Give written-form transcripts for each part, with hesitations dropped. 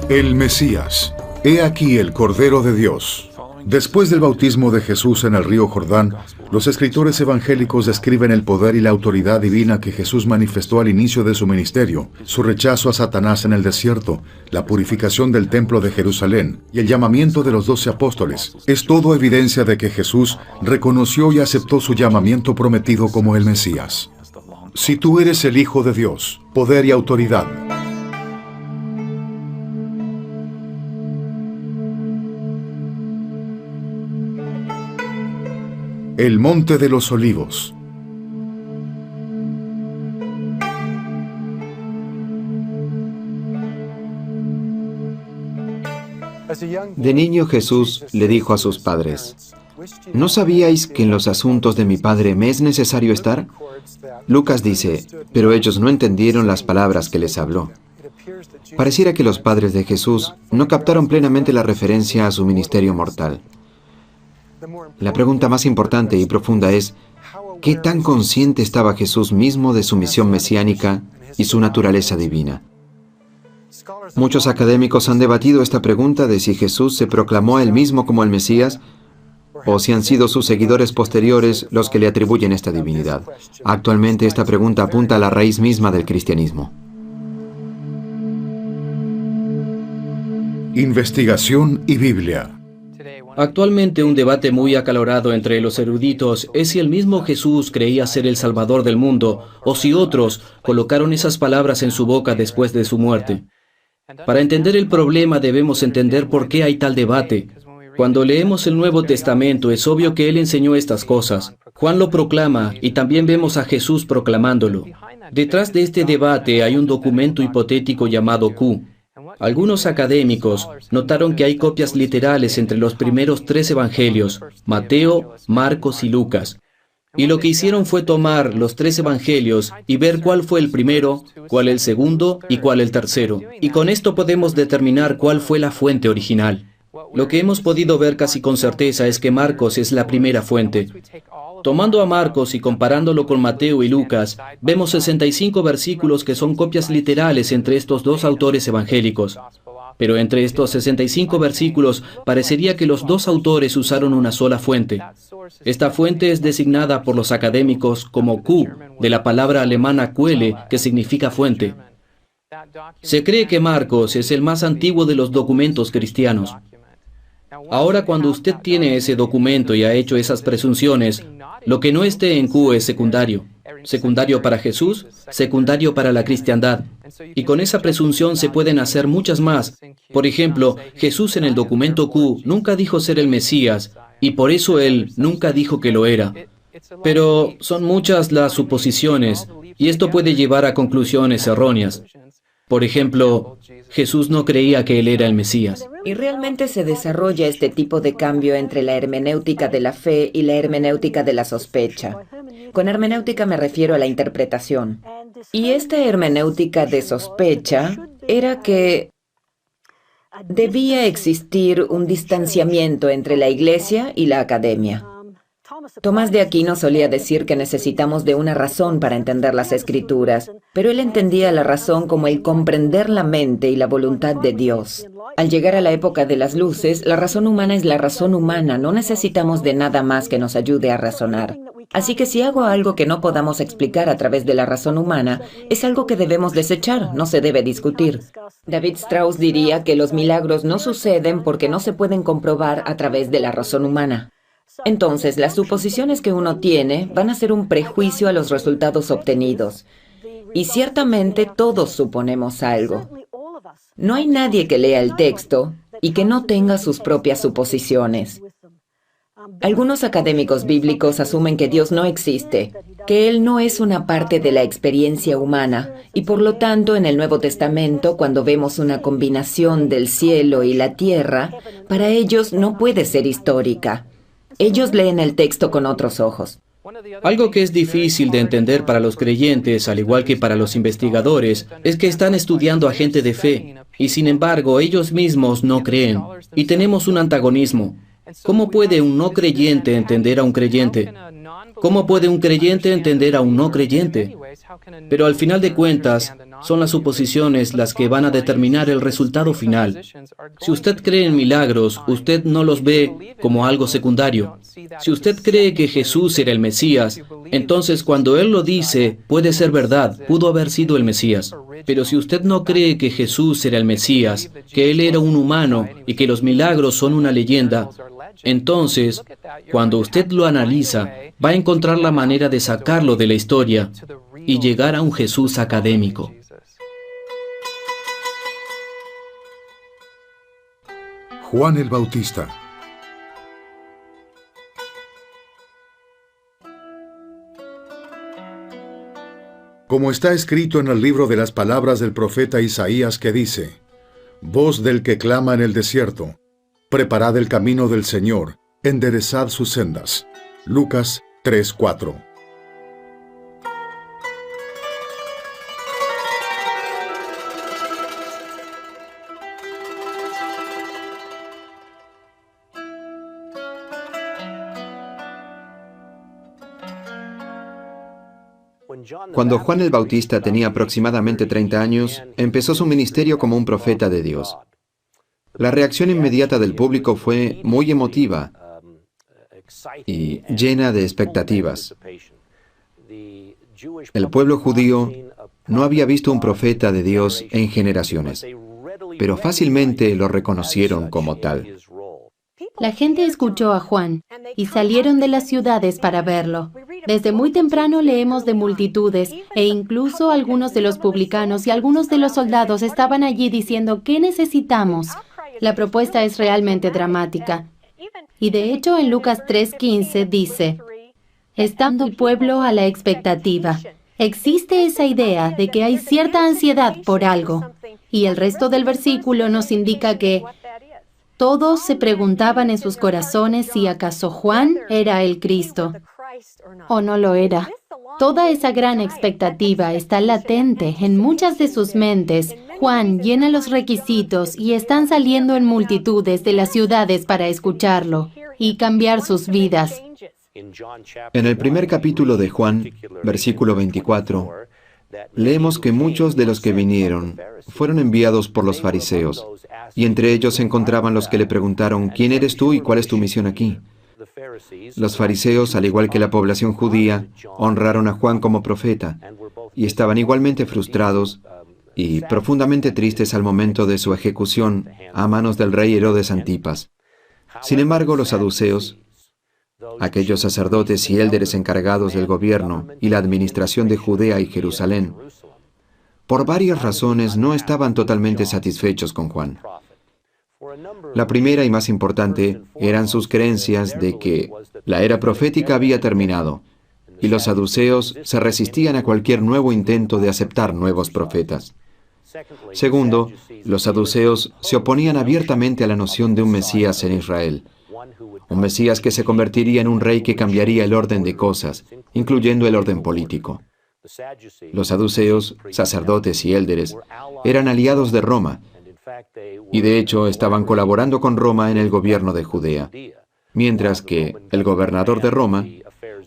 El Mesías. He aquí el Cordero de Dios. Después del bautismo de Jesús en el río Jordán, los escritores evangélicos describen el poder y la autoridad divina que Jesús manifestó al inicio de su ministerio, su rechazo a Satanás en el desierto, la purificación del templo de Jerusalén y el llamamiento de los 12 apóstoles. Es todo evidencia de que Jesús reconoció y aceptó su llamamiento prometido como el Mesías. Si tú eres el Hijo de Dios, poder y autoridad. El Monte de los Olivos. De niño Jesús le dijo a sus padres: ¿no sabíais que en los asuntos de mi Padre me es necesario estar? Lucas dice: pero ellos no entendieron las palabras que les habló. Pareciera que los padres de Jesús no captaron plenamente la referencia a su ministerio mortal. La pregunta más importante y profunda es: ¿qué tan consciente estaba Jesús mismo de su misión mesiánica y su naturaleza divina? Muchos académicos han debatido esta pregunta de si Jesús se proclamó a él mismo como el Mesías o si han sido sus seguidores posteriores los que le atribuyen esta divinidad. Actualmente esta pregunta apunta a la raíz misma del cristianismo. Investigación y Biblia. Actualmente un debate muy acalorado entre los eruditos es si el mismo Jesús creía ser el Salvador del mundo o si otros colocaron esas palabras en su boca después de su muerte. Para entender el problema debemos entender por qué hay tal debate. Cuando leemos el Nuevo Testamento es obvio que Él enseñó estas cosas. Juan lo proclama y también vemos a Jesús proclamándolo. Detrás de este debate hay un documento hipotético llamado Q. Algunos académicos notaron que hay copias literales entre los primeros 3 evangelios, Mateo, Marcos y Lucas. Y lo que hicieron fue tomar los 3 evangelios y ver cuál fue el primero, cuál el segundo y cuál el tercero. Y con esto podemos determinar cuál fue la fuente original. Lo que hemos podido ver casi con certeza es que Marcos es la primera fuente. Tomando a Marcos y comparándolo con Mateo y Lucas, vemos 65 versículos que son copias literales entre estos 2 autores evangélicos. Pero entre estos 65 versículos parecería que los 2 autores usaron una sola fuente. Esta fuente es designada por los académicos como Q, de la palabra alemana Quelle, que significa fuente. Se cree que Marcos es el más antiguo de los documentos cristianos. Ahora, cuando usted tiene ese documento y ha hecho esas presunciones, lo que no esté en Q es secundario. Secundario para Jesús, secundario para la cristiandad. Y con esa presunción se pueden hacer muchas más. Por ejemplo, Jesús en el documento Q nunca dijo ser el Mesías, y por eso Él nunca dijo que lo era. Pero son muchas las suposiciones, y esto puede llevar a conclusiones erróneas. Por ejemplo, Jesús no creía que Él era el Mesías. Y realmente se desarrolla este tipo de cambio entre la hermenéutica de la fe y la hermenéutica de la sospecha. Con hermenéutica me refiero a la interpretación. Y esta hermenéutica de sospecha era que debía existir un distanciamiento entre la iglesia y la academia. Tomás de Aquino solía decir que necesitamos de una razón para entender las Escrituras, pero él entendía la razón como el comprender la mente y la voluntad de Dios. Al llegar a la época de las luces, la razón humana es la razón humana, no necesitamos de nada más que nos ayude a razonar. Así que si hago algo que no podamos explicar a través de la razón humana, es algo que debemos desechar, no se debe discutir. David Strauss diría que los milagros no suceden porque no se pueden comprobar a través de la razón humana. Entonces, las suposiciones que uno tiene van a ser un prejuicio a los resultados obtenidos. Y ciertamente todos suponemos algo. No hay nadie que lea el texto y que no tenga sus propias suposiciones. Algunos académicos bíblicos asumen que Dios no existe, que Él no es una parte de la experiencia humana, y por lo tanto en el Nuevo Testamento, cuando vemos una combinación del cielo y la tierra, para ellos no puede ser histórica. Ellos leen el texto con otros ojos. Algo que es difícil de entender para los creyentes, al igual que para los investigadores, es que están estudiando a gente de fe, y sin embargo ellos mismos no creen. Y tenemos un antagonismo. ¿Cómo puede un no creyente entender a un creyente? ¿Cómo puede un creyente entender a un no creyente? Pero al final de cuentas, Son las suposiciones las que van a determinar el resultado final. Si usted cree en milagros, usted no los ve como algo secundario. Si usted cree que Jesús era el Mesías, entonces cuando Él lo dice, puede ser verdad, pudo haber sido el Mesías. Pero si usted no cree que Jesús era el Mesías, que Él era un humano y que los milagros son una leyenda, entonces, cuando usted lo analiza, va a encontrar la manera de sacarlo de la historia y llegar a un Jesús académico. Juan el Bautista. Como está escrito en el libro de las palabras del profeta Isaías que dice: Voz del que clama en el desierto, preparad el camino del Señor, enderezad sus sendas. Lucas 3:4. Cuando Juan el Bautista tenía aproximadamente 30 años, empezó su ministerio como un profeta de Dios. La reacción inmediata del público fue muy emotiva y llena de expectativas. El pueblo judío no había visto un profeta de Dios en generaciones, pero fácilmente lo reconocieron como tal. La gente escuchó a Juan y salieron de las ciudades para verlo. Desde muy temprano leemos de multitudes e incluso algunos de los publicanos y algunos de los soldados estaban allí diciendo: ¿qué necesitamos? La propuesta es realmente dramática. Y de hecho en Lucas 3:15 dice: estando el pueblo a la expectativa. Existe esa idea de que hay cierta ansiedad por algo. Y el resto del versículo nos indica que todos se preguntaban en sus corazones si acaso Juan era el Cristo o no lo era. Toda esa gran expectativa está latente en muchas de sus mentes. Juan llena los requisitos y están saliendo en multitudes de las ciudades para escucharlo y cambiar sus vidas. En el primer capítulo de Juan, versículo 24, leemos que muchos de los que vinieron fueron enviados por los fariseos, y entre ellos se encontraban los que le preguntaron: ¿quién eres tú y cuál es tu misión aquí? Los fariseos, al igual que la población judía, honraron a Juan como profeta, y estaban igualmente frustrados y profundamente tristes al momento de su ejecución a manos del rey Herodes Antipas. Sin embargo, los saduceos, aquellos sacerdotes y élderes encargados del gobierno y la administración de Judea y Jerusalén, por varias razones no estaban totalmente satisfechos con Juan. La primera y más importante eran sus creencias de que la era profética había terminado, y los saduceos se resistían a cualquier nuevo intento de aceptar nuevos profetas. Segundo, los saduceos se oponían abiertamente a la noción de un Mesías en Israel, un Mesías que se convertiría en un rey que cambiaría el orden de cosas, incluyendo el orden político. Los saduceos, sacerdotes y élderes, eran aliados de Roma, y de hecho estaban colaborando con Roma en el gobierno de Judea, mientras que el gobernador de Roma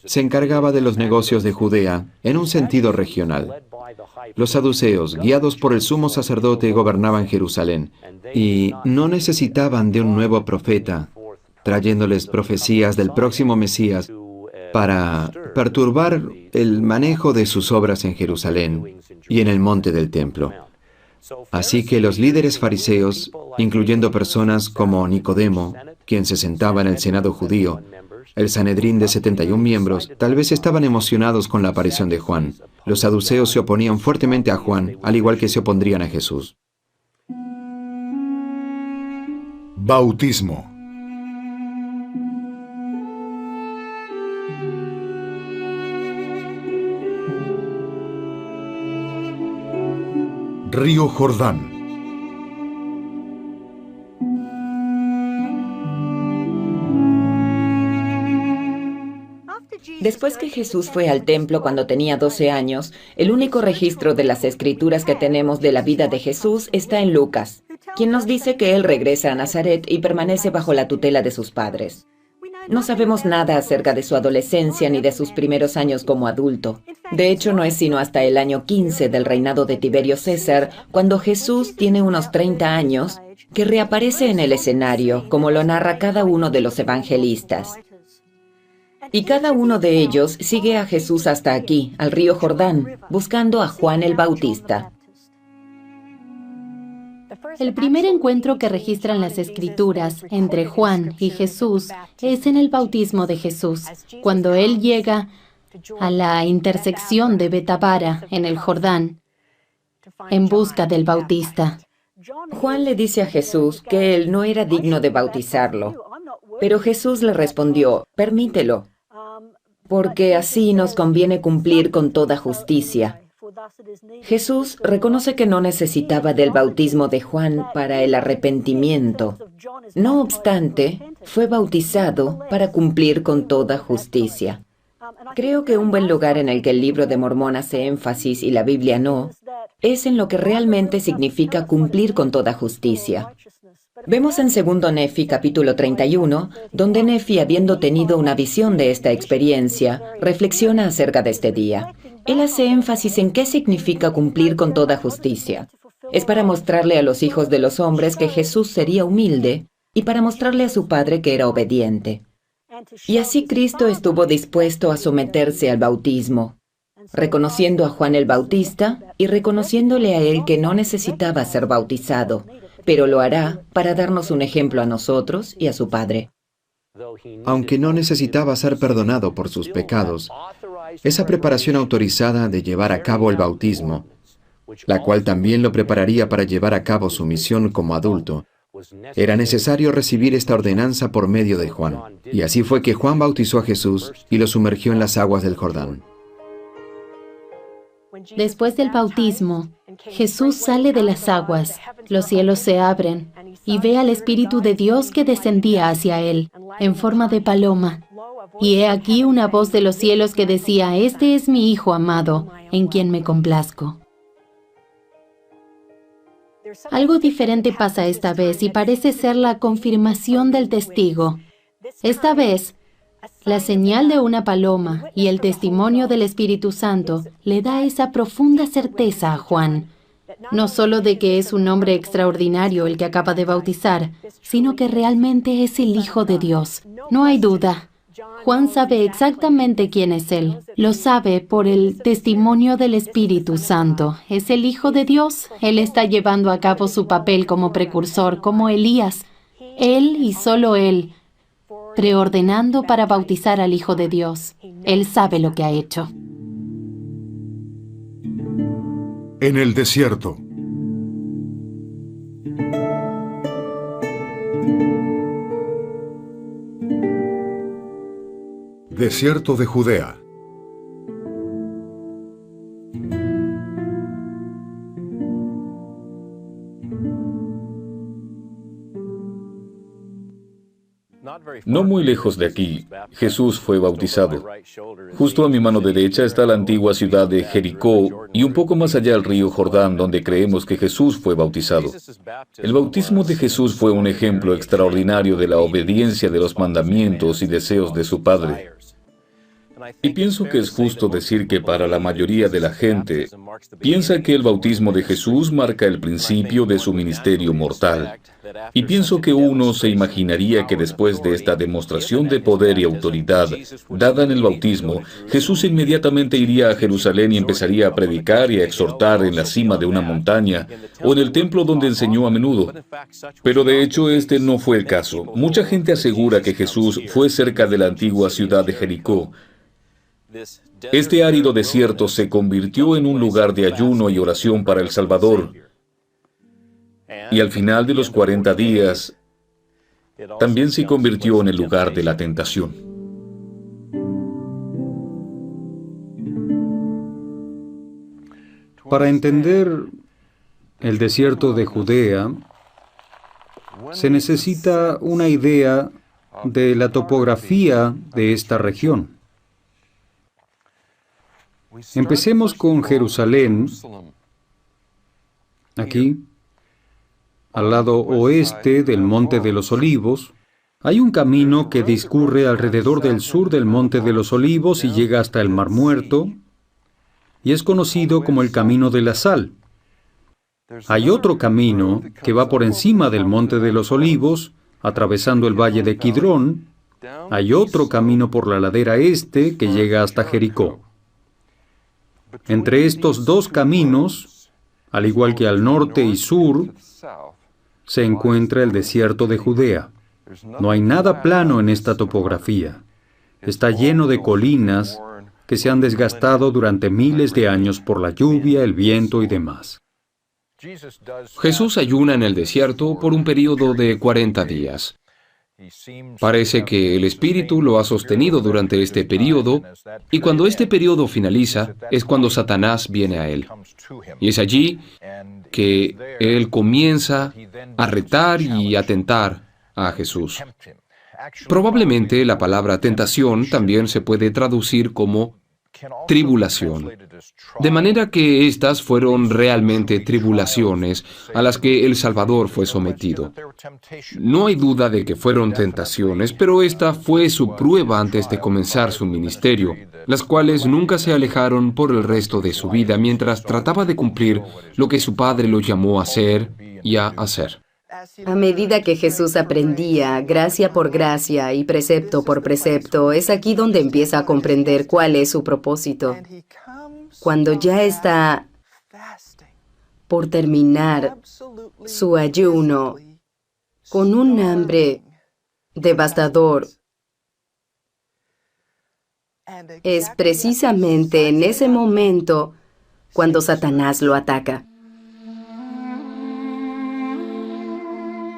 se encargaba de los negocios de Judea en un sentido regional. Los saduceos, guiados por el sumo sacerdote, gobernaban Jerusalén, y no necesitaban de un nuevo profeta, trayéndoles profecías del próximo Mesías para perturbar el manejo de sus obras en Jerusalén y en el monte del templo. Así que los líderes fariseos, incluyendo personas como Nicodemo, quien se sentaba en el Senado judío, el Sanedrín de 71 miembros, tal vez estaban emocionados con la aparición de Juan. Los saduceos se oponían fuertemente a Juan, al igual que se opondrían a Jesús. Bautismo. Río Jordán. Después que Jesús fue al templo cuando tenía 12 años, el único registro de las escrituras que tenemos de la vida de Jesús está en Lucas, quien nos dice que él regresa a Nazaret y permanece bajo la tutela de sus padres. No sabemos nada acerca de su adolescencia ni de sus primeros años como adulto. De hecho, no es sino hasta el año 15 del reinado de Tiberio César, cuando Jesús tiene unos 30 años, que reaparece en el escenario, como lo narra cada uno de los evangelistas. Y cada uno de ellos sigue a Jesús hasta aquí, al río Jordán, buscando a Juan el Bautista. El primer encuentro que registran las Escrituras entre Juan y Jesús es en el bautismo de Jesús, cuando él llega a la intersección de Betabara, en el Jordán, en busca del Bautista. Juan le dice a Jesús que él no era digno de bautizarlo, pero Jesús le respondió, permítelo, porque así nos conviene cumplir con toda justicia. Jesús reconoce que no necesitaba del bautismo de Juan para el arrepentimiento. No obstante, fue bautizado para cumplir con toda justicia. Creo que un buen lugar en el que el libro de Mormón hace énfasis y la Biblia no, es en lo que realmente significa cumplir con toda justicia. Vemos en 2 Nefi capítulo 31, donde Nefi, habiendo tenido una visión de esta experiencia, reflexiona acerca de este día. Él hace énfasis en qué significa cumplir con toda justicia. Es para mostrarle a los hijos de los hombres que Jesús sería humilde y para mostrarle a su Padre que era obediente. Y así Cristo estuvo dispuesto a someterse al bautismo, reconociendo a Juan el Bautista y reconociéndole a él que no necesitaba ser bautizado, pero lo hará para darnos un ejemplo a nosotros y a su Padre. Aunque no necesitaba ser perdonado por sus pecados, esa preparación autorizada de llevar a cabo el bautismo, la cual también lo prepararía para llevar a cabo su misión como adulto, era necesario recibir esta ordenanza por medio de Juan. Y así fue que Juan bautizó a Jesús y lo sumergió en las aguas del Jordán. Después del bautismo, Jesús sale de las aguas, los cielos se abren, y ve al Espíritu de Dios que descendía hacia él, en forma de paloma. Y he aquí una voz de los cielos que decía, «Este es mi Hijo amado, en quien me complazco». Algo diferente pasa esta vez y parece ser la confirmación del testigo. Esta vez, la señal de una paloma y el testimonio del Espíritu Santo le da esa profunda certeza a Juan, no solo de que es un hombre extraordinario el que acaba de bautizar, sino que realmente es el Hijo de Dios. No hay duda. Juan sabe exactamente quién es Él. Lo sabe por el testimonio del Espíritu Santo. Es el Hijo de Dios. Él está llevando a cabo su papel como precursor, como Elías. Él y solo Él, preordenando para bautizar al Hijo de Dios. Él sabe lo que ha hecho. En el desierto. Desierto de Judea. No muy lejos de aquí, Jesús fue bautizado. Justo a mi mano derecha está la antigua ciudad de Jericó y un poco más allá el río Jordán, donde creemos que Jesús fue bautizado. El bautismo de Jesús fue un ejemplo extraordinario de la obediencia de los mandamientos y deseos de su Padre. Y pienso que es justo decir que para la mayoría de la gente, piensa que el bautismo de Jesús marca el principio de su ministerio mortal. Y pienso que uno se imaginaría que después de esta demostración de poder y autoridad dada en el bautismo, Jesús inmediatamente iría a Jerusalén y empezaría a predicar y a exhortar en la cima de una montaña o en el templo donde enseñó a menudo. Pero de hecho este no fue el caso. Mucha gente asegura que Jesús fue cerca de la antigua ciudad de Jericó. Este árido desierto se convirtió en un lugar de ayuno y oración para el Salvador. Y al final de los 40 días, también se convirtió en el lugar de la tentación. Para entender el desierto de Judea, se necesita una idea de la topografía de esta región. Empecemos con Jerusalén, aquí, al lado oeste del Monte de los Olivos, Hay un camino que discurre alrededor del sur del Monte de los Olivos y llega hasta el Mar Muerto, y es conocido como el Camino de la Sal. Hay otro camino que va por encima del Monte de los Olivos, atravesando el valle de Kidrón. Hay otro camino por la ladera este que llega hasta Jericó. Entre estos dos caminos, al igual que al norte y sur, se encuentra el desierto de Judea. No hay nada plano en esta topografía. Está lleno de colinas que se han desgastado durante miles de años por la lluvia, el viento y demás. Jesús ayuna en el desierto por un período de 40 días. Parece que el Espíritu lo ha sostenido durante este período, y cuando este período finaliza, es cuando Satanás viene a él. Y es allí que él comienza a retar y a tentar a Jesús. Probablemente la palabra tentación también se puede traducir como tribulación. De manera que estas fueron realmente tribulaciones a las que el Salvador fue sometido. No hay duda de que fueron tentaciones, pero esta fue su prueba antes de comenzar su ministerio, las cuales nunca se alejaron por el resto de su vida mientras trataba de cumplir lo que su Padre lo llamó a hacer y a hacer. A medida que Jesús aprendía, gracia por gracia y precepto por precepto, es aquí donde empieza a comprender cuál es su propósito. Cuando ya está por terminar su ayuno, con un hambre devastador, es precisamente en ese momento cuando Satanás lo ataca.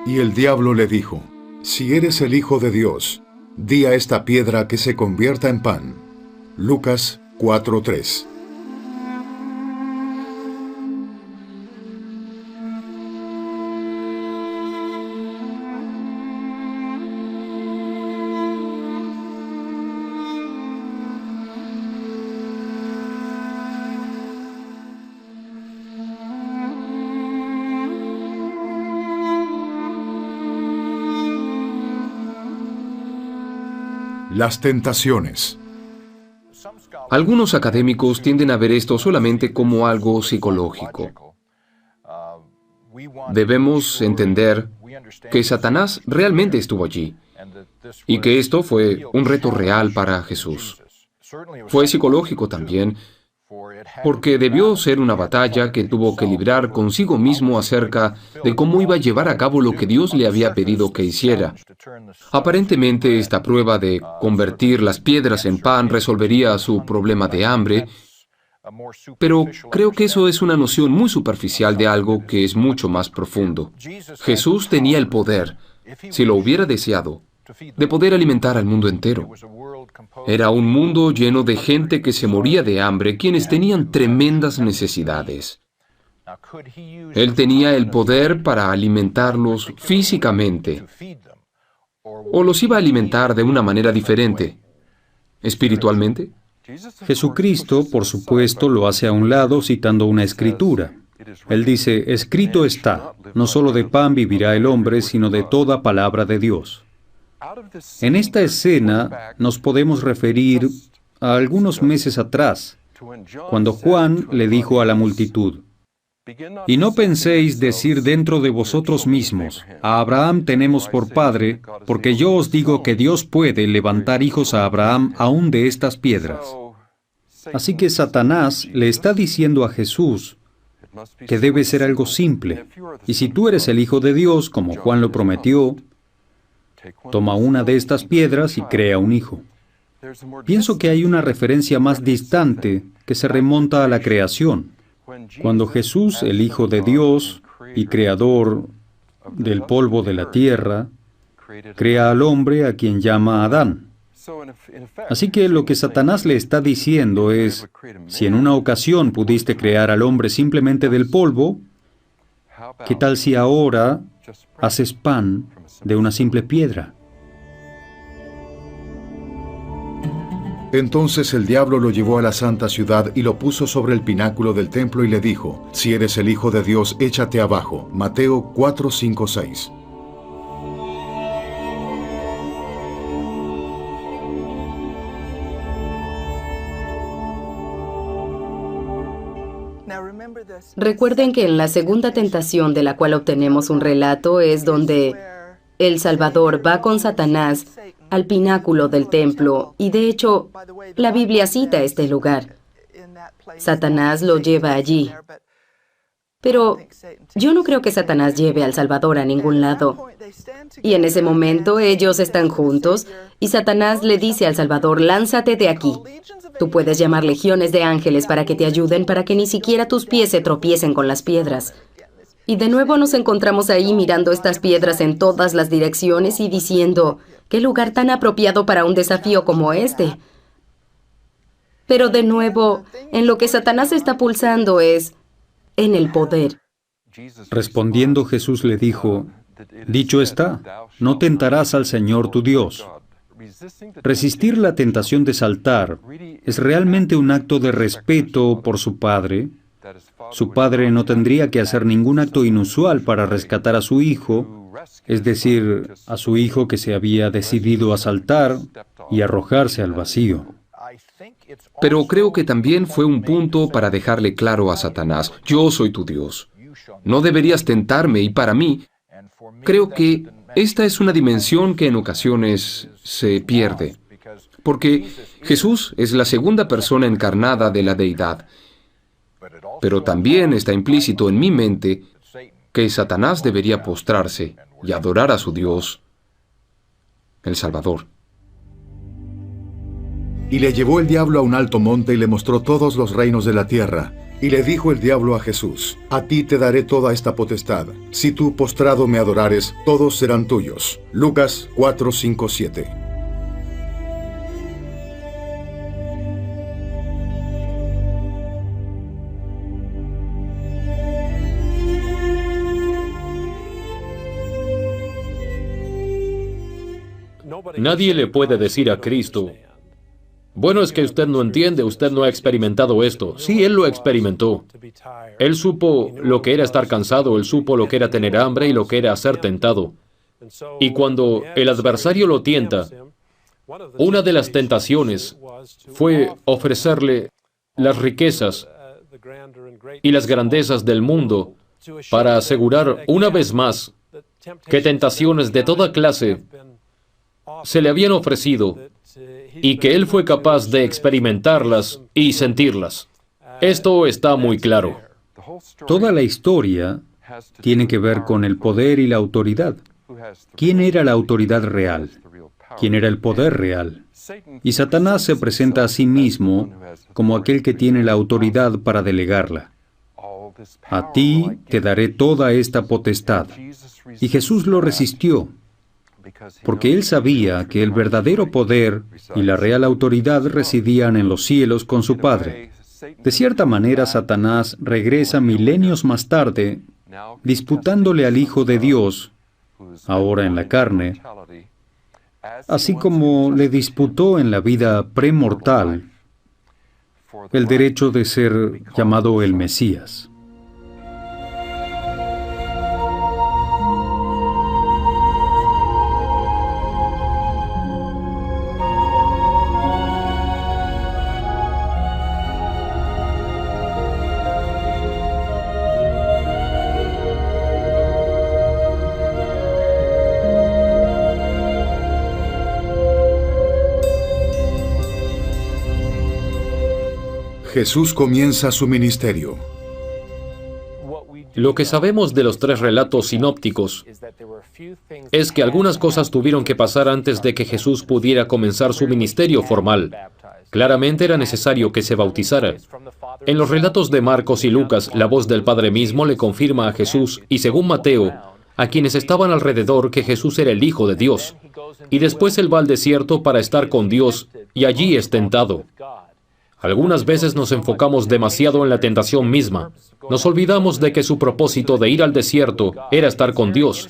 Y el diablo le dijo: si eres el Hijo de Dios, di a esta piedra que se convierta en pan. Lucas 4:3. Las tentaciones. Algunos académicos tienden a ver esto solamente como algo psicológico. Debemos entender que Satanás realmente estuvo allí y que esto fue un reto real para Jesús. Fue psicológico también, porque debió ser una batalla que tuvo que librar consigo mismo acerca de cómo iba a llevar a cabo lo que Dios le había pedido que hiciera. Aparentemente, esta prueba de convertir las piedras en pan resolvería su problema de hambre, pero creo que eso es una noción muy superficial de algo que es mucho más profundo. Jesús tenía el poder, si lo hubiera deseado, de poder alimentar al mundo entero. Era un mundo lleno de gente que se moría de hambre, quienes tenían tremendas necesidades. Él tenía el poder para alimentarlos físicamente, o los iba a alimentar de una manera diferente, espiritualmente. Jesucristo, por supuesto, lo hace a un lado citando una escritura. Él dice: escrito está, no solo de pan vivirá el hombre, sino de toda palabra de Dios. En esta escena nos podemos referir a algunos meses atrás, cuando Juan le dijo a la multitud: y no penséis decir dentro de vosotros mismos: a Abraham tenemos por padre, porque yo os digo que Dios puede levantar hijos a Abraham aún de estas piedras. Así que Satanás le está diciendo a Jesús que debe ser algo simple, y si tú eres el Hijo de Dios, como Juan lo prometió, toma una de estas piedras y crea un hijo. Pienso que hay una referencia más distante que se remonta a la creación. Cuando Jesús, el Hijo de Dios y Creador del polvo de la tierra, crea al hombre a quien llama Adán. Así que lo que Satanás le está diciendo es: si en una ocasión pudiste crear al hombre simplemente del polvo, ¿qué tal si ahora haces pan de una simple piedra? Entonces el diablo lo llevó a la santa ciudad y lo puso sobre el pináculo del templo y le dijo: si eres el Hijo de Dios, échate abajo. Mateo 4:5-6. Recuerden que en la segunda tentación de la cual obtenemos un relato es donde el Salvador va con Satanás al pináculo del templo y de hecho la Biblia cita este lugar. Satanás lo lleva allí. Pero yo no creo que Satanás lleve al Salvador a ningún lado. Y en ese momento ellos están juntos y Satanás le dice al Salvador, lánzate de aquí. Tú puedes llamar legiones de ángeles para que te ayuden, para que ni siquiera tus pies se tropiecen con las piedras. Y de nuevo nos encontramos ahí mirando estas piedras en todas las direcciones y diciendo, ¿qué lugar tan apropiado para un desafío como este? Pero de nuevo, en lo que Satanás está pulsando es en el poder. Respondiendo Jesús le dijo, dicho está, no tentarás al Señor tu Dios. Resistir la tentación de saltar es realmente un acto de respeto por su padre. Su padre no tendría que hacer ningún acto inusual para rescatar a su hijo, es decir, a su hijo que se había decidido a saltar y arrojarse al vacío. Pero creo que también fue un punto para dejarle claro a Satanás, yo soy tu Dios. No deberías tentarme y para mí, creo que esta es una dimensión que en ocasiones se pierde. Porque Jesús es la segunda persona encarnada de la deidad. Pero también está implícito en mi mente que Satanás debería postrarse y adorar a su Dios, el Salvador. Y le llevó el diablo a un alto monte y le mostró todos los reinos de la tierra. Y le dijo el diablo a Jesús, a ti te daré toda esta potestad. Si tú postrado me adorares, todos serán tuyos. Lucas 4, 5, 7. Nadie le puede decir a Cristo, bueno, es que usted no entiende, usted no ha experimentado esto. Sí, Él lo experimentó. Él supo lo que era estar cansado, Él supo lo que era tener hambre y lo que era ser tentado. Y cuando el adversario lo tienta, una de las tentaciones fue ofrecerle las riquezas y las grandezas del mundo para asegurar una vez más que tentaciones de toda clase se le habían ofrecido y que él fue capaz de experimentarlas y sentirlas. Esto está muy claro. Toda la historia tiene que ver con el poder y la autoridad. ¿Quién era la autoridad real? ¿Quién era el poder real? Y Satanás se presenta a sí mismo como aquel que tiene la autoridad para delegarla. A ti te daré toda esta potestad. Y Jesús lo resistió, porque él sabía que el verdadero poder y la real autoridad residían en los cielos con su Padre. De cierta manera, Satanás regresa milenios más tarde, disputándole al Hijo de Dios, ahora en la carne, así como le disputó en la vida premortal el derecho de ser llamado el Mesías. Jesús comienza su ministerio. Lo que sabemos de los tres relatos sinópticos es que algunas cosas tuvieron que pasar antes de que Jesús pudiera comenzar su ministerio formal. Claramente era necesario que se bautizara. En los relatos de Marcos y Lucas, la voz del Padre mismo le confirma a Jesús, y según Mateo, a quienes estaban alrededor, que Jesús era el Hijo de Dios. Y después él va al desierto para estar con Dios, y allí es tentado. Algunas veces nos enfocamos demasiado en la tentación misma. Nos olvidamos de que su propósito de ir al desierto era estar con Dios.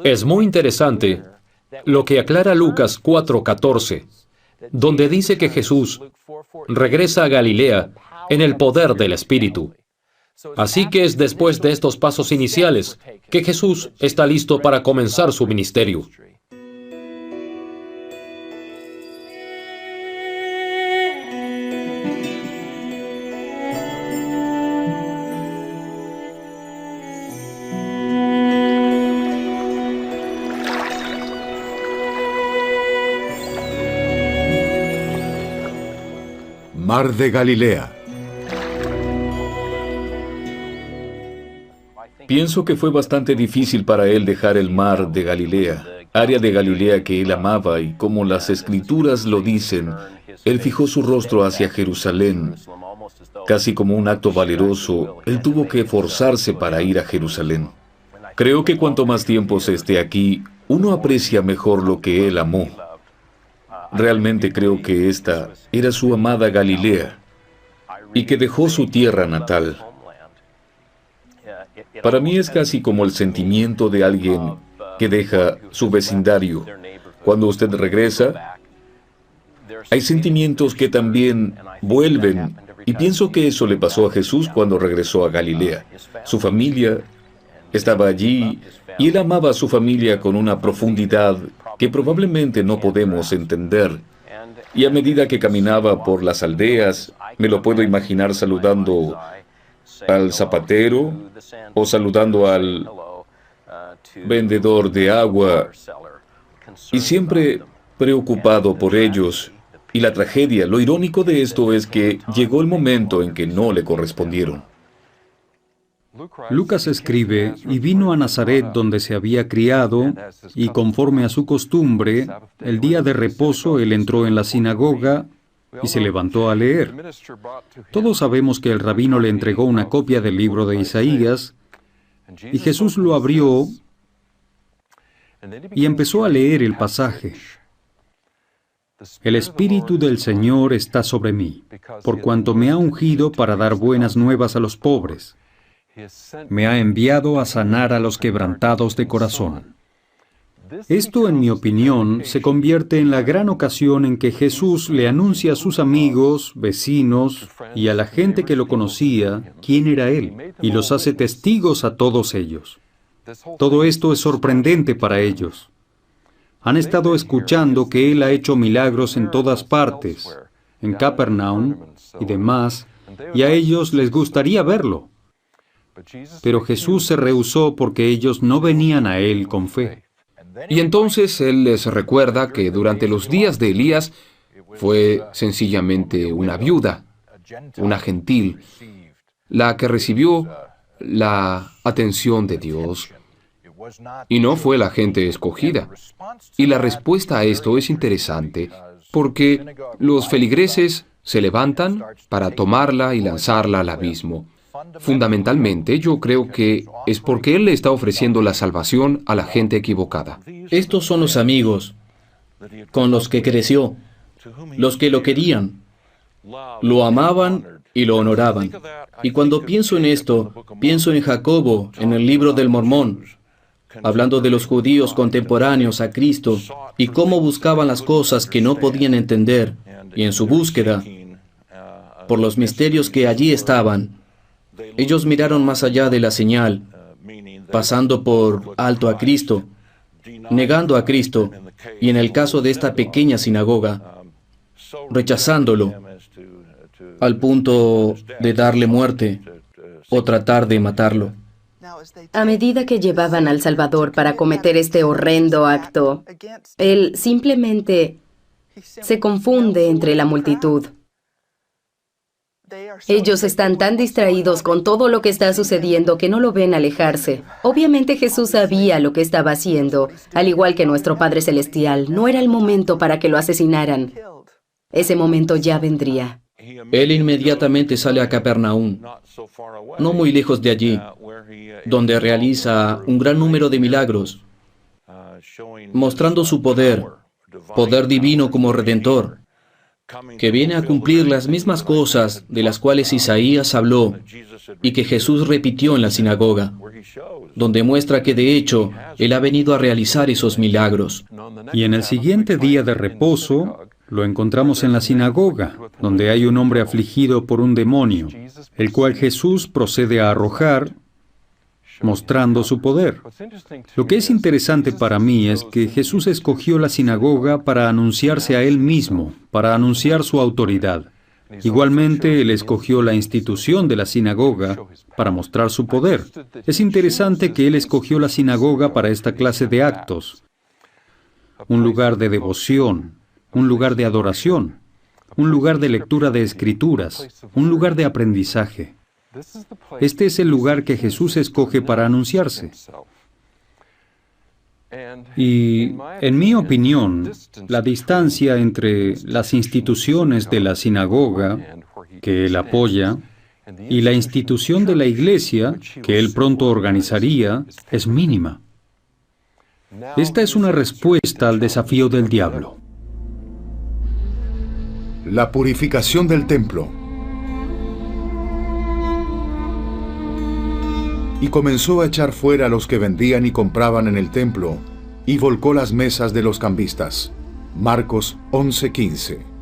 Es muy interesante lo que aclara Lucas 4:14, donde dice que Jesús regresa a Galilea en el poder del Espíritu. Así que es después de estos pasos iniciales que Jesús está listo para comenzar su ministerio. Mar de Galilea. Pienso que fue bastante difícil para él dejar el mar de Galilea, área de Galilea que él amaba, y como las Escrituras lo dicen, él fijó su rostro hacia Jerusalén. Casi como un acto valeroso, él tuvo que esforzarse para ir a Jerusalén. Creo que cuanto más tiempo se esté aquí, uno aprecia mejor lo que él amó. Realmente creo que esta era su amada Galilea, y que dejó su tierra natal. Para mí es casi como el sentimiento de alguien que deja su vecindario. Cuando usted regresa, hay sentimientos que también vuelven, y pienso que eso le pasó a Jesús cuando regresó a Galilea. Su familia estaba allí, y él amaba a su familia con una profundidad que probablemente no podemos entender. Y a medida que caminaba por las aldeas, me lo puedo imaginar saludando al zapatero o saludando al vendedor de agua, y siempre preocupado por ellos. Y la tragedia, lo irónico de esto es que llegó el momento en que no le correspondieron. Lucas escribe, y vino a Nazaret donde se había criado, y conforme a su costumbre, el día de reposo él entró en la sinagoga y se levantó a leer. Todos sabemos que el rabino le entregó una copia del libro de Isaías, y Jesús lo abrió y empezó a leer el pasaje. El Espíritu del Señor está sobre mí, por cuanto me ha ungido para dar buenas nuevas a los pobres. Me ha enviado a sanar a los quebrantados de corazón. Esto, en mi opinión, se convierte en la gran ocasión en que Jesús le anuncia a sus amigos, vecinos y a la gente que lo conocía quién era Él, y los hace testigos a todos ellos. Todo esto es sorprendente para ellos. Han estado escuchando que Él ha hecho milagros en todas partes, en Capernaum y demás, y a ellos les gustaría verlo. Pero Jesús se rehusó porque ellos no venían a Él con fe. Y entonces Él les recuerda que durante los días de Elías fue sencillamente una viuda, una gentil, la que recibió la atención de Dios, y no fue la gente escogida. Y la respuesta a esto es interesante, porque los feligreses se levantan para tomarla y lanzarla al abismo. Fundamentalmente, yo creo que es porque Él le está ofreciendo la salvación a la gente equivocada. Estos son los amigos con los que creció, los que lo querían, lo amaban y lo honoraban. Y cuando pienso en esto, pienso en Jacobo, en el libro del Mormón, hablando de los judíos contemporáneos a Cristo y cómo buscaban las cosas que no podían entender, y en su búsqueda, por los misterios que allí estaban, ellos miraron más allá de la señal, pasando por alto a Cristo, negando a Cristo, y en el caso de esta pequeña sinagoga, rechazándolo, al punto de darle muerte o tratar de matarlo. A medida que llevaban al Salvador para cometer este horrendo acto, Él simplemente se confunde entre la multitud. Ellos están tan distraídos con todo lo que está sucediendo que no lo ven alejarse. Obviamente Jesús sabía lo que estaba haciendo, al igual que nuestro Padre Celestial. No era el momento para que lo asesinaran. Ese momento ya vendría. Él inmediatamente sale a Capernaum, no muy lejos de allí, donde realiza un gran número de milagros, mostrando su poder divino como Redentor, que viene a cumplir las mismas cosas de las cuales Isaías habló y que Jesús repitió en la sinagoga, donde muestra que de hecho Él ha venido a realizar esos milagros. Y en el siguiente día de reposo, lo encontramos en la sinagoga, donde hay un hombre afligido por un demonio, el cual Jesús procede a arrojar, mostrando su poder. Lo que es interesante para mí es que Jesús escogió la sinagoga para anunciarse a Él mismo, para anunciar su autoridad. Igualmente, Él escogió la institución de la sinagoga para mostrar su poder. Es interesante que Él escogió la sinagoga para esta clase de actos, un lugar de devoción, un lugar de adoración. un lugar de lectura de escrituras, un lugar de aprendizaje. Este es el lugar que Jesús escoge para anunciarse. Y, en mi opinión, la distancia entre las instituciones de la sinagoga, que él apoya, y la institución de la iglesia, que él pronto organizaría, es mínima. Esta es una respuesta al desafío del diablo. La purificación del templo. Y comenzó a echar fuera a los que vendían y compraban en el templo, y volcó las mesas de los cambistas. Marcos 11:15.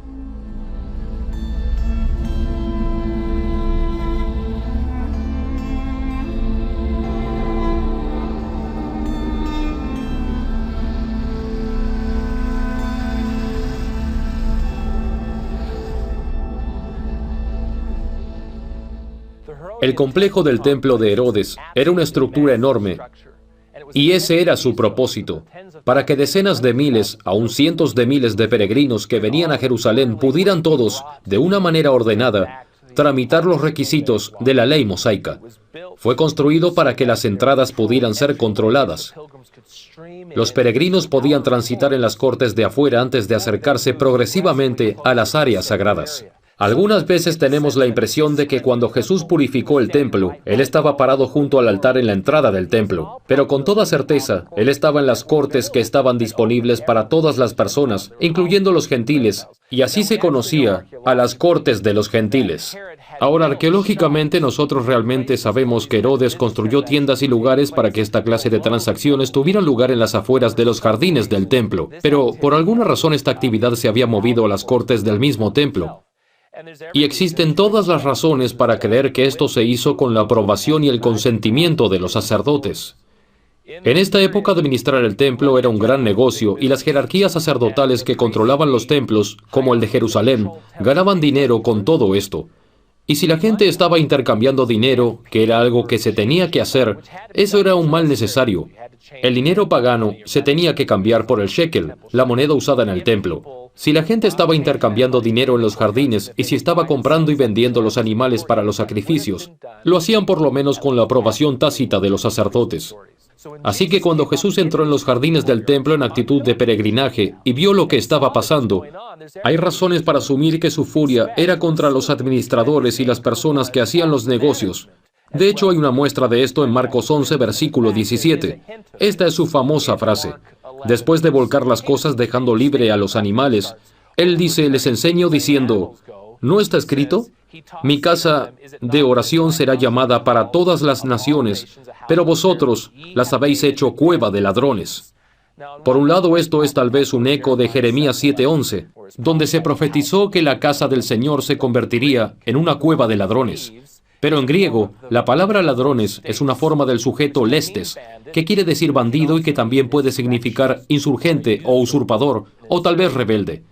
El complejo del templo de Herodes era una estructura enorme, y ese era su propósito, para que decenas de miles, aún cientos de miles de peregrinos que venían a Jerusalén pudieran todos, de una manera ordenada, tramitar los requisitos de la ley mosaica. Fue construido para que las entradas pudieran ser controladas. Los peregrinos podían transitar en las cortes de afuera antes de acercarse progresivamente a las áreas sagradas. Algunas veces tenemos la impresión de que cuando Jesús purificó el templo, Él estaba parado junto al altar en la entrada del templo. Pero con toda certeza, Él estaba en las cortes que estaban disponibles para todas las personas, incluyendo los gentiles, y así se conocía a las cortes de los gentiles. Ahora, arqueológicamente, nosotros realmente sabemos que Herodes construyó tiendas y lugares para que esta clase de transacciones tuvieran lugar en las afueras de los jardines del templo. Pero, por alguna razón, esta actividad se había movido a las cortes del mismo templo. Y existen todas las razones para creer que esto se hizo con la aprobación y el consentimiento de los sacerdotes. En esta época, administrar el templo era un gran negocio y las jerarquías sacerdotales que controlaban los templos, como el de Jerusalén, ganaban dinero con todo esto. Y si la gente estaba intercambiando dinero, que era algo que se tenía que hacer, eso era un mal necesario. El dinero pagano se tenía que cambiar por el shekel, la moneda usada en el templo. Si la gente estaba intercambiando dinero en los jardines y si estaba comprando y vendiendo los animales para los sacrificios, lo hacían por lo menos con la aprobación tácita de los sacerdotes. Así que cuando Jesús entró en los jardines del templo en actitud de peregrinaje y vio lo que estaba pasando, hay razones para asumir que su furia era contra los administradores y las personas que hacían los negocios. De hecho, hay una muestra de esto en Marcos 11, versículo 17. Esta es su famosa frase. Después de volcar las cosas dejando libre a los animales, Él dice, les enseño diciendo, ¿no está escrito? Mi casa de oración será llamada para todas las naciones, pero vosotros las habéis hecho cueva de ladrones. Por un lado, esto es tal vez un eco de Jeremías 7:11, donde se profetizó que la casa del Señor se convertiría en una cueva de ladrones. Pero en griego, la palabra ladrones es una forma del sujeto lestes, que quiere decir bandido y que también puede significar insurgente o usurpador, o tal vez rebelde.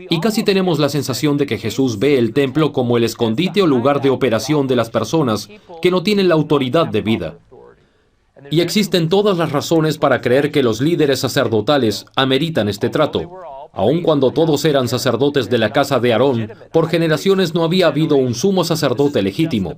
Y casi tenemos la sensación de que Jesús ve el templo como el escondite o lugar de operación de las personas que no tienen la autoridad de vida. Y existen todas las razones para creer que los líderes sacerdotales ameritan este trato. Aun cuando todos eran sacerdotes de la casa de Aarón, por generaciones no había habido un sumo sacerdote legítimo.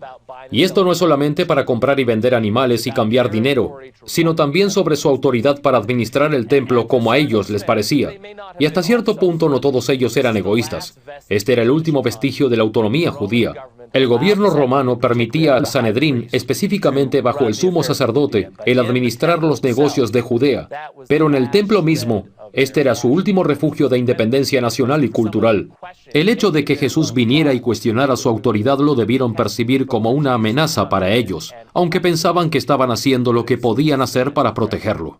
Y esto no es solamente para comprar y vender animales y cambiar dinero, sino también sobre su autoridad para administrar el templo como a ellos les parecía. Y hasta cierto punto no todos ellos eran egoístas. Este era el último vestigio de la autonomía judía. El gobierno romano permitía al Sanedrín, específicamente bajo el sumo sacerdote, el administrar los negocios de Judea. Pero en el templo mismo, este era su último refugio de independencia nacional y cultural. El hecho de que Jesús viniera y cuestionara su autoridad lo debieron percibir como una amenaza para ellos, aunque pensaban que estaban haciendo lo que podían hacer para protegerlo.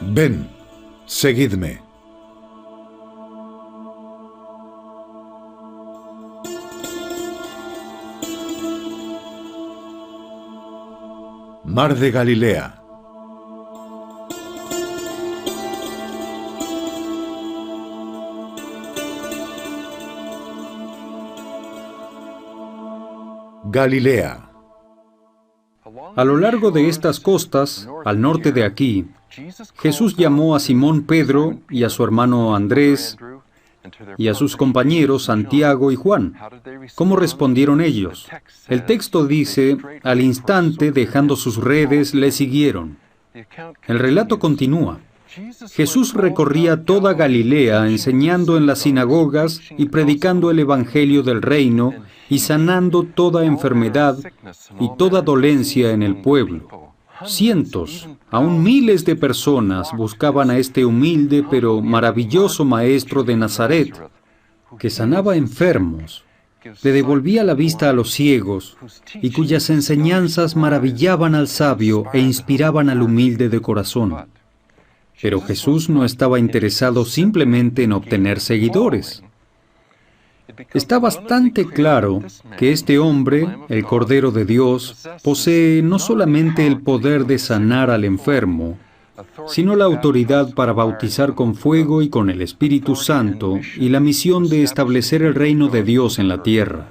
Ven, seguidme. Mar de Galilea. Galilea. A lo largo de estas costas, al norte de aquí, Jesús llamó a Simón Pedro y a su hermano Andrés y a sus compañeros Santiago y Juan. ¿Cómo respondieron ellos? El texto dice, al instante, dejando sus redes, le siguieron. El relato continúa. Jesús recorría toda Galilea, enseñando en las sinagogas y predicando el Evangelio del reino y sanando toda enfermedad y toda dolencia en el pueblo. Cientos, aún miles de personas buscaban a este humilde pero maravilloso maestro de Nazaret, que sanaba enfermos, le devolvía la vista a los ciegos y cuyas enseñanzas maravillaban al sabio e inspiraban al humilde de corazón. Pero Jesús no estaba interesado simplemente en obtener seguidores. Está bastante claro que este hombre, el Cordero de Dios, posee no solamente el poder de sanar al enfermo, sino la autoridad para bautizar con fuego y con el Espíritu Santo y la misión de establecer el reino de Dios en la tierra.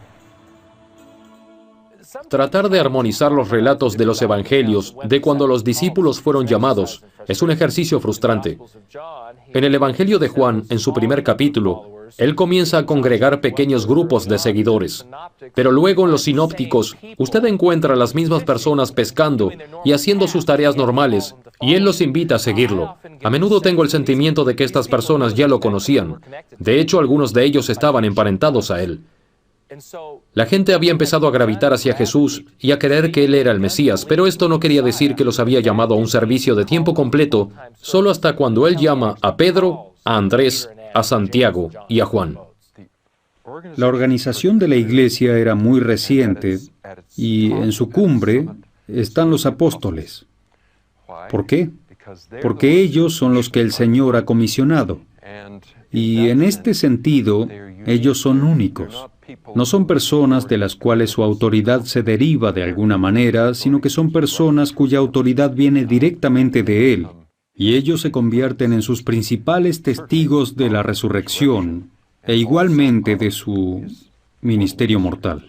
Tratar de armonizar los relatos de los evangelios de cuando los discípulos fueron llamados es un ejercicio frustrante. En el Evangelio de Juan, en su primer capítulo, él comienza a congregar pequeños grupos de seguidores. Pero luego en los sinópticos, usted encuentra a las mismas personas pescando y haciendo sus tareas normales, y él los invita a seguirlo. A menudo tengo el sentimiento de que estas personas ya lo conocían. De hecho, algunos de ellos estaban emparentados a él. La gente había empezado a gravitar hacia Jesús y a creer que él era el Mesías, pero esto no quería decir que los había llamado a un servicio de tiempo completo, solo hasta cuando él llama a Pedro, a Andrés, a Santiago y a Juan. La organización de la iglesia era muy reciente y en su cumbre están los apóstoles. ¿Por qué? Porque ellos son los que el Señor ha comisionado. Y en este sentido, ellos son únicos. No son personas de las cuales su autoridad se deriva de alguna manera, sino que son personas cuya autoridad viene directamente de Él. Y ellos se convierten en sus principales testigos de la resurrección e igualmente de su ministerio mortal.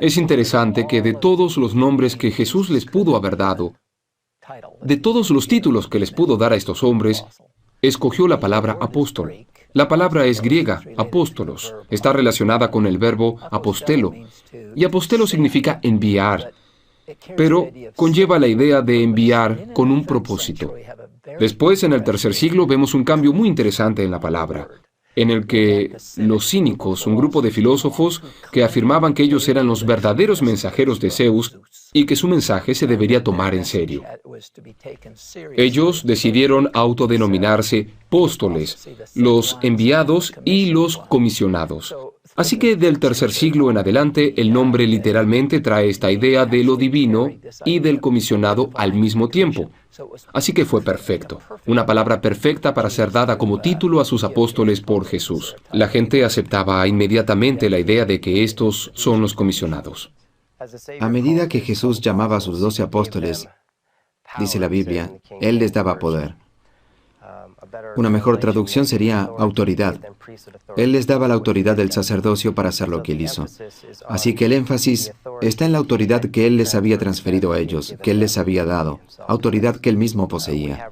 Es interesante que de todos los nombres que Jesús les pudo haber dado, de todos los títulos que les pudo dar a estos hombres, escogió la palabra apóstol. La palabra es griega, apóstolos. Está relacionada con el verbo apostelo. Y apostelo significa enviar, pero conlleva la idea de enviar con un propósito. Después, en el tercer siglo, vemos un cambio muy interesante en la palabra, en el que los cínicos, un grupo de filósofos que afirmaban que ellos eran los verdaderos mensajeros de Zeus y que su mensaje se debería tomar en serio. Ellos decidieron autodenominarse apóstoles, los enviados y los comisionados. Así que del tercer siglo en adelante, el nombre literalmente trae esta idea de lo divino y del comisionado al mismo tiempo. Así que fue perfecto, una palabra perfecta para ser dada como título a sus apóstoles por Jesús. La gente aceptaba inmediatamente la idea de que estos son los comisionados. A medida que Jesús llamaba a sus 12 apóstoles, dice la Biblia, Él les daba poder. Una mejor traducción sería autoridad. Él les daba la autoridad del sacerdocio para hacer lo que Él hizo. Así que el énfasis está en la autoridad que Él les había transferido a ellos, que Él les había dado, autoridad que Él mismo poseía.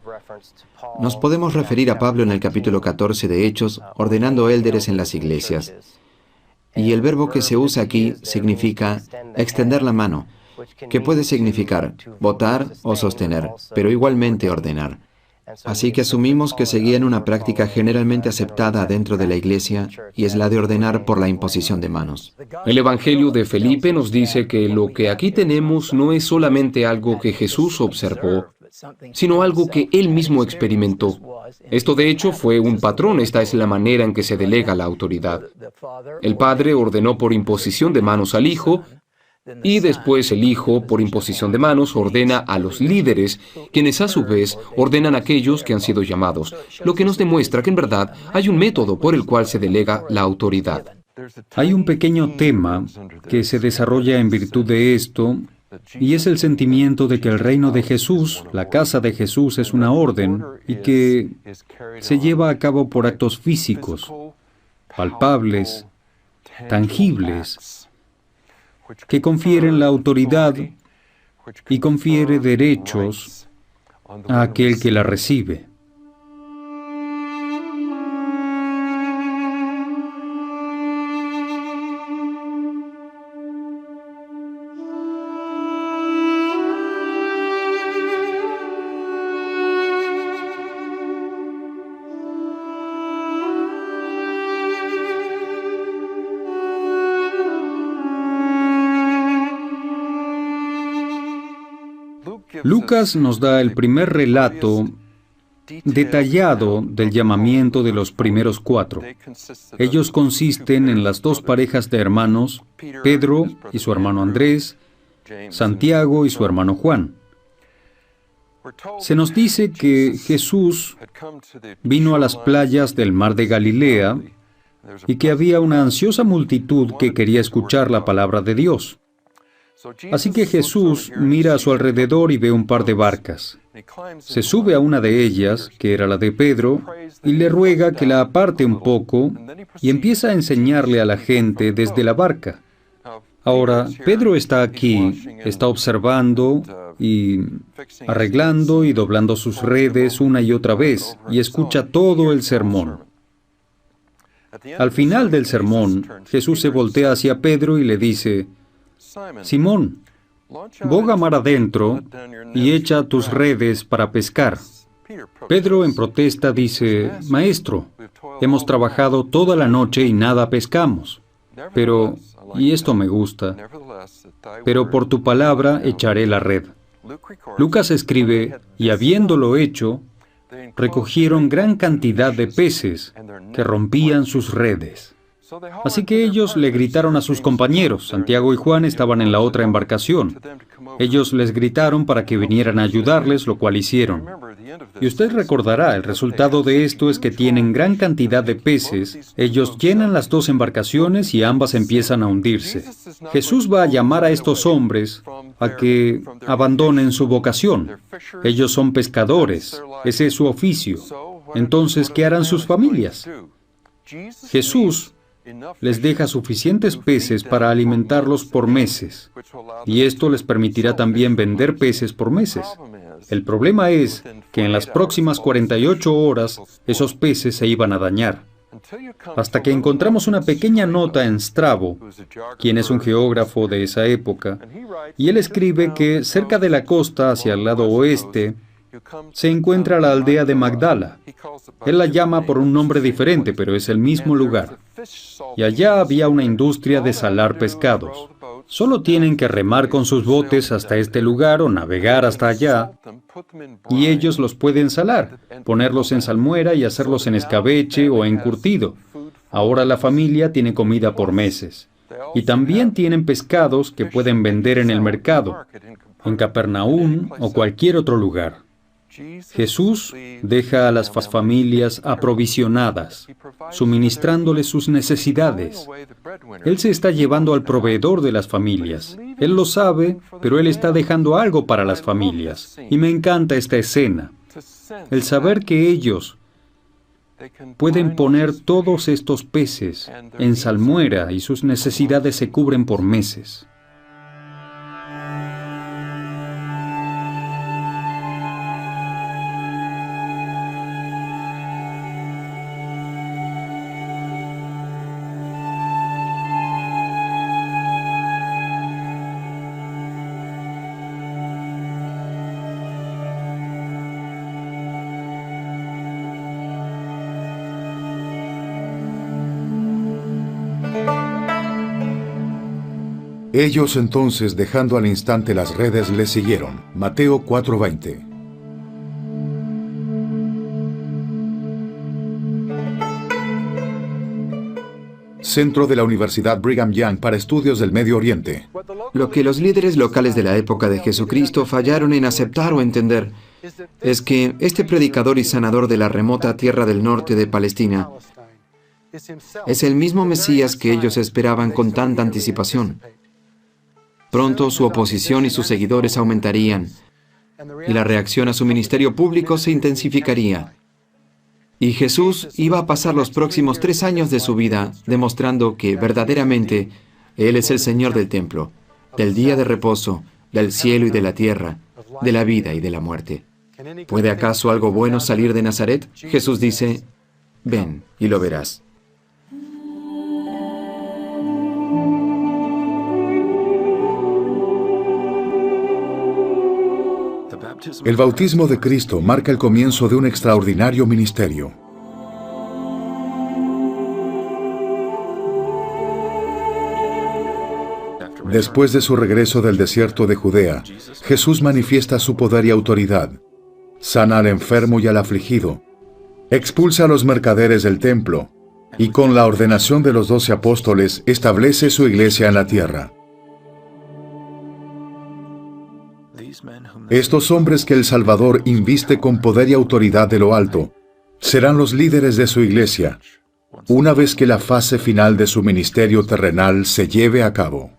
Nos podemos referir a Pablo en el capítulo 14 de Hechos, ordenando élderes en las iglesias. Y el verbo que se usa aquí significa extender la mano, que puede significar votar o sostener, pero igualmente ordenar. Así que asumimos que seguían una práctica generalmente aceptada dentro de la iglesia, y es la de ordenar por la imposición de manos. El Evangelio de Felipe nos dice que lo que aquí tenemos no es solamente algo que Jesús observó, sino algo que Él mismo experimentó. Esto de hecho fue un patrón, esta es la manera en que se delega la autoridad. El Padre ordenó por imposición de manos al Hijo, y después el Hijo, por imposición de manos, ordena a los líderes, quienes a su vez ordenan a aquellos que han sido llamados, lo que nos demuestra que en verdad hay un método por el cual se delega la autoridad. Hay un pequeño tema que se desarrolla en virtud de esto, y es el sentimiento de que el reino de Jesús, la casa de Jesús, es una orden y que se lleva a cabo por actos físicos, palpables, tangibles, que confieren la autoridad y confiere derechos a aquel que la recibe. Lucas nos da el primer relato detallado del llamamiento de los primeros 4. Ellos consisten en las 2 parejas de hermanos, Pedro y su hermano Andrés, Santiago y su hermano Juan. Se nos dice que Jesús vino a las playas del mar de Galilea y que había una ansiosa multitud que quería escuchar la palabra de Dios. Así que Jesús mira a su alrededor y ve un par de barcas. Se sube a una de ellas, que era la de Pedro, y le ruega que la aparte un poco y empieza a enseñarle a la gente desde la barca. Ahora, Pedro está aquí, está observando y arreglando y doblando sus redes una y otra vez, y escucha todo el sermón. Al final del sermón, Jesús se voltea hacia Pedro y le dice: Simón, boga mar adentro y echa tus redes para pescar. Pedro en protesta dice: Maestro, hemos trabajado toda la noche y nada pescamos. Pero, y esto me gusta, pero por tu palabra echaré la red. Lucas escribe: y habiéndolo hecho, recogieron gran cantidad de peces que rompían sus redes. Así que ellos le gritaron a sus compañeros. Santiago y Juan estaban en la otra embarcación. Ellos les gritaron para que vinieran a ayudarles, lo cual hicieron. Y usted recordará, el resultado de esto es que tienen gran cantidad de peces, ellos llenan las 2 embarcaciones y ambas empiezan a hundirse. Jesús va a llamar a estos hombres a que abandonen su vocación. Ellos son pescadores, ese es su oficio. Entonces, ¿qué harán sus familias? Jesús les deja suficientes peces para alimentarlos por meses, y esto les permitirá también vender peces por meses. El problema es que en las próximas 48 horas esos peces se iban a dañar. Hasta que encontramos una pequeña nota en Strabo, quien es un geógrafo de esa época, y él escribe que cerca de la costa, hacia el lado oeste, se encuentra la aldea de Magdala. Él la llama por un nombre diferente, pero es el mismo lugar. Y allá había una industria de salar pescados. Solo tienen que remar con sus botes hasta este lugar o navegar hasta allá, y ellos los pueden salar, ponerlos en salmuera y hacerlos en escabeche o encurtido. Ahora la familia tiene comida por meses. Y también tienen pescados que pueden vender en el mercado, en Capernaum o cualquier otro lugar. Jesús deja a las familias aprovisionadas, suministrándoles sus necesidades. Él se está llevando al proveedor de las familias. Él lo sabe, pero Él está dejando algo para las familias. Y me encanta esta escena. El saber que ellos pueden poner todos estos peces en salmuera y sus necesidades se cubren por meses. Ellos entonces, dejando al instante las redes, le siguieron. Mateo 4:20. Centro de la Universidad Brigham Young para Estudios del Medio Oriente. Lo que los líderes locales de la época de Jesucristo fallaron en aceptar o entender es que este predicador y sanador de la remota tierra del norte de Palestina es el mismo Mesías que ellos esperaban con tanta anticipación. Pronto su oposición y sus seguidores aumentarían, y la reacción a su ministerio público se intensificaría. Y Jesús iba a pasar los próximos 3 años de su vida demostrando que verdaderamente Él es el Señor del templo, del día de reposo, del cielo y de la tierra, de la vida y de la muerte. ¿Puede acaso algo bueno salir de Nazaret? Jesús dice, ven y lo verás. El bautismo de Cristo marca el comienzo de un extraordinario ministerio. Después de su regreso del desierto de Judea, Jesús manifiesta su poder y autoridad. Sana al enfermo y al afligido, expulsa a los mercaderes del templo, y con la ordenación de los 12 apóstoles establece su iglesia en la tierra. Estos hombres que el Salvador inviste con poder y autoridad de lo alto, serán los líderes de su iglesia, una vez que la fase final de su ministerio terrenal se lleve a cabo.